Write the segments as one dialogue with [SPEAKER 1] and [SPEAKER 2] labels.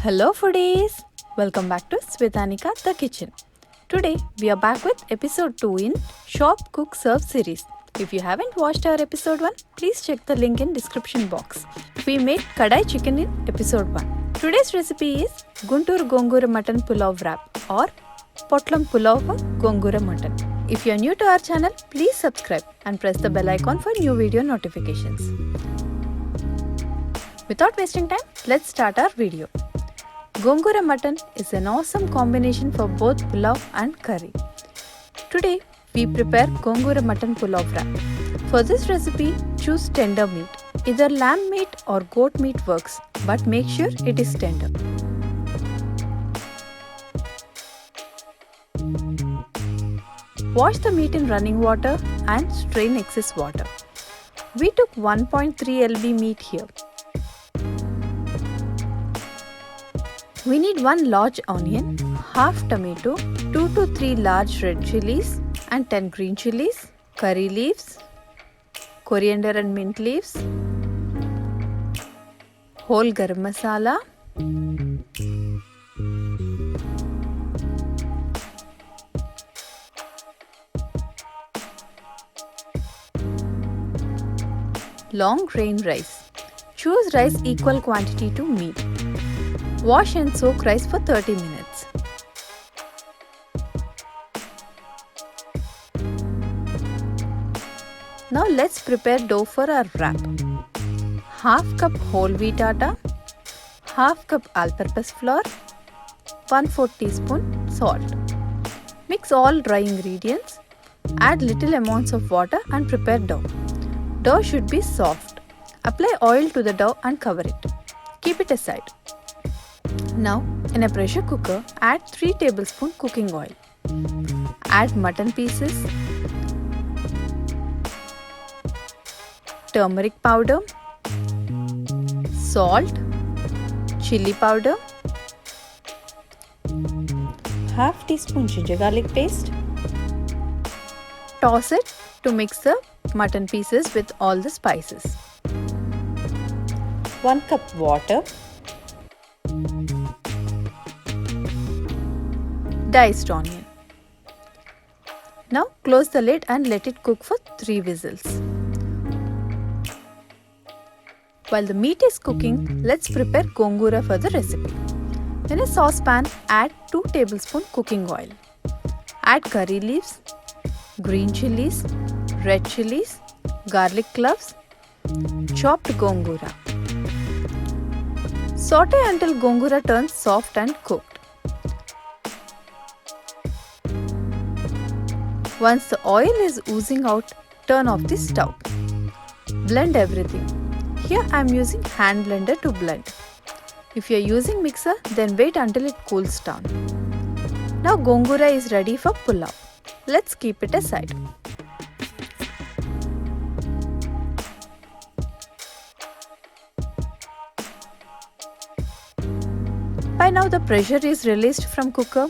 [SPEAKER 1] Hello foodies! Welcome back to Swetanika The Kitchen. Today we are back with episode 2 in Shop Cook Serve series. If you haven't watched our episode 1, please check the link in description box. We made Kadai chicken in episode 1. Today's recipe is Guntur Gongura Mutton Pulav Wrap or Potlam Pulav Gongura Mutton. If you are new to our channel, please subscribe and press the bell icon for new video notifications. Without wasting time, let's start our video. Gongura mutton is an awesome combination for both pulav and curry. Today, we prepare Gongura mutton pulav wrap. For this recipe, choose tender meat. Either lamb meat or goat meat works, but make sure it is tender. Wash the meat in running water and strain excess water. We took 1.3 lb meat here. We need 1 large onion, half tomato, 2 to 3 large red chilies and 10 green chilies, curry leaves, coriander and mint leaves, whole garam masala, long grain rice. Choose rice equal quantity to meat. Wash and soak rice for 30 minutes. Now let's prepare dough for our wrap. Half cup whole wheat atta, half cup all-purpose flour, 1/4 teaspoon salt. Mix all dry ingredients. Add little amounts of water and prepare dough. Dough should be soft. Apply oil to the dough and cover it. Keep it aside. Now, in a pressure cooker, add 3 tablespoons cooking oil. Add mutton pieces, turmeric powder, salt, chili powder, half teaspoon ginger garlic paste. Toss it to mix the mutton pieces with all the spices. 1 cup water. Diced onion. Now close the lid and let it cook for 3 whistles. While the meat is cooking, let's prepare gongura for the recipe. In a saucepan, add 2 tablespoons cooking oil. Add curry leaves, green chilies, red chilies, garlic cloves, chopped gongura. Saute until gongura turns soft and cooked. Once the oil is oozing out, turn off the stove. Blend everything. Here I am using hand blender to blend. If you are using mixer, then wait until it cools down. Now gongura is ready for pulav. Let's keep it aside. By now the pressure is released from cooker.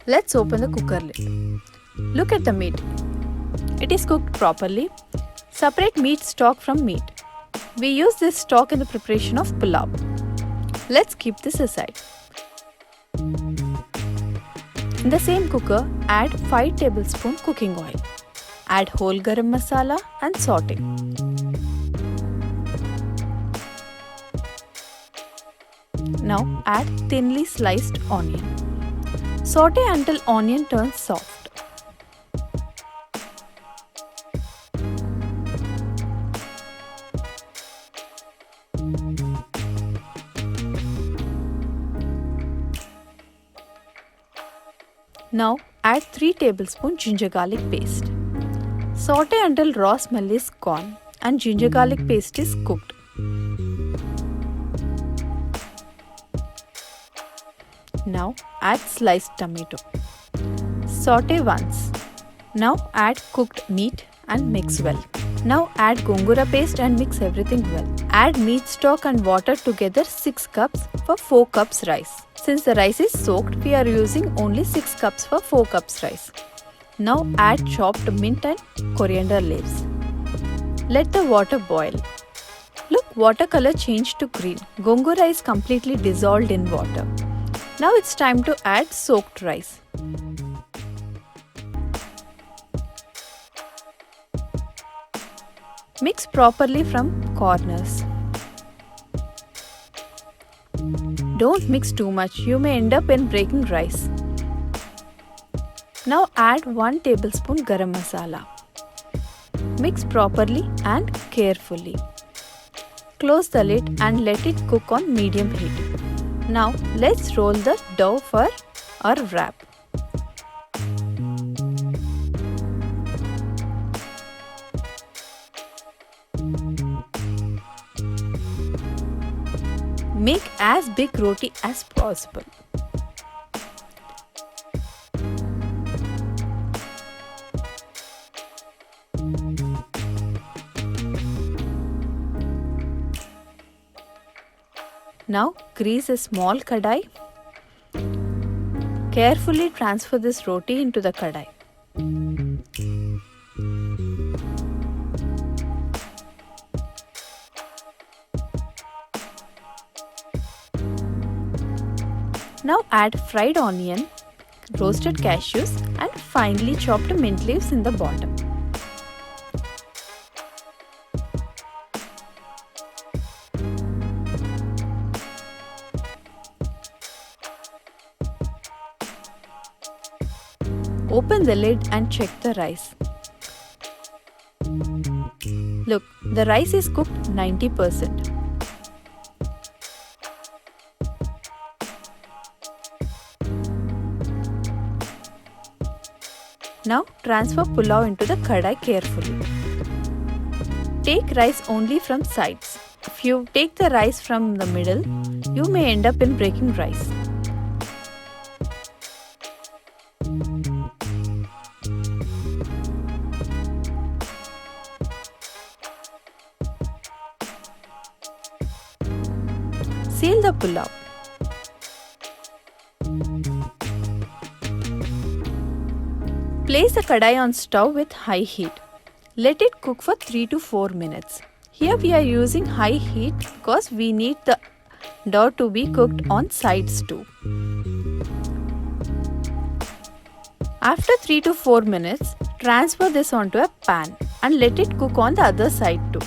[SPEAKER 1] Let's open the cooker lid. Look at the meat. It is cooked properly. Separate meat stock from meat. We use this stock in the preparation of pulav. Let's keep this aside. In the same cooker, add 5 tablespoons cooking oil. Add whole garam masala and saute. Now add thinly sliced onion. Saute until onion turns soft. Now add 3 tablespoons ginger garlic paste. Saute until raw smell is gone and ginger garlic paste is cooked. Now add sliced tomato. Saute once. Now add cooked meat and mix well. Now add gongura paste and mix everything well. Add meat stock and water together 6 cups for 4 cups rice. Since the rice is soaked, we are using only 6 cups for 4 cups rice. Now add chopped mint and coriander leaves. Let the water boil. Look, water color changed to green. Gongura is completely dissolved in water. Now it's time to add soaked rice. Mix properly from corners. Don't mix too much, you may end up in breaking rice. Now add 1 tablespoon garam masala. Mix properly and carefully. Close the lid and let it cook on medium heat. Now let's roll the dough for our wrap. Make as big roti as possible. Now grease a small kadai. Carefully transfer this roti into the kadai. Now add fried onion, roasted cashews and finely chopped mint leaves in the bottom. Open the lid and check the rice. Look, the rice is cooked 90%. Now transfer pulao into the kadai carefully. Take rice only from sides. If you take the rice from the middle, you may end up in breaking rice. Seal the pulao. Place the kadai on stove with high heat. Let it cook for 3 to 4 minutes. Here we are using high heat because we need the dough to be cooked on sides too. After 3 to 4 minutes, transfer this onto a pan and let it cook on the other side too.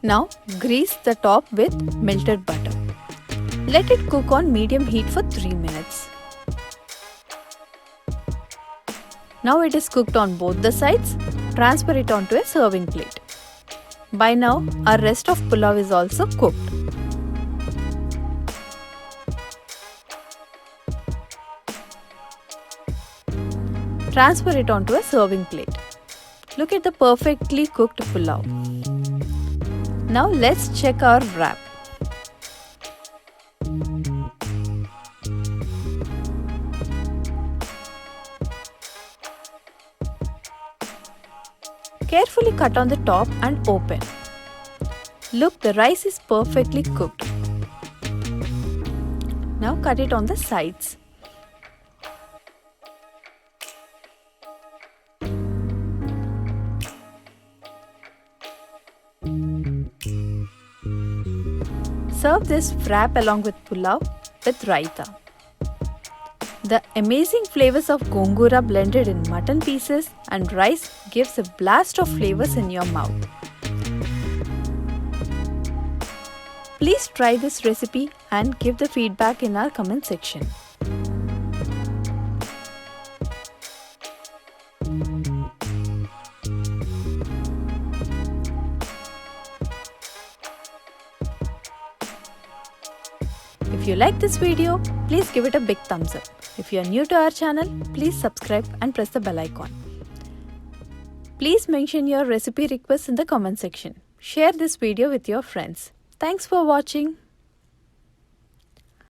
[SPEAKER 1] Now grease the top with melted butter. Let it cook on medium heat for 3 minutes. Now it is cooked on both the sides. Transfer it onto a serving plate. By now, our rest of pulao is also cooked. Transfer it onto a serving plate. Look at the perfectly cooked pulao. Now let's check our wrap. Carefully cut on the top and open. Look, the rice is perfectly cooked. Now cut it on the sides. Serve this wrap along with pulao with raita. The amazing flavors of gongura blended in mutton pieces and rice gives a blast of flavors in your mouth. Please try this recipe and give the feedback in our comment section. If you like this video, please give it a big thumbs up. If you are new to our channel, please subscribe and press the bell icon. Please mention your recipe requests in the comment section. Share this video with your friends. Thanks for watching.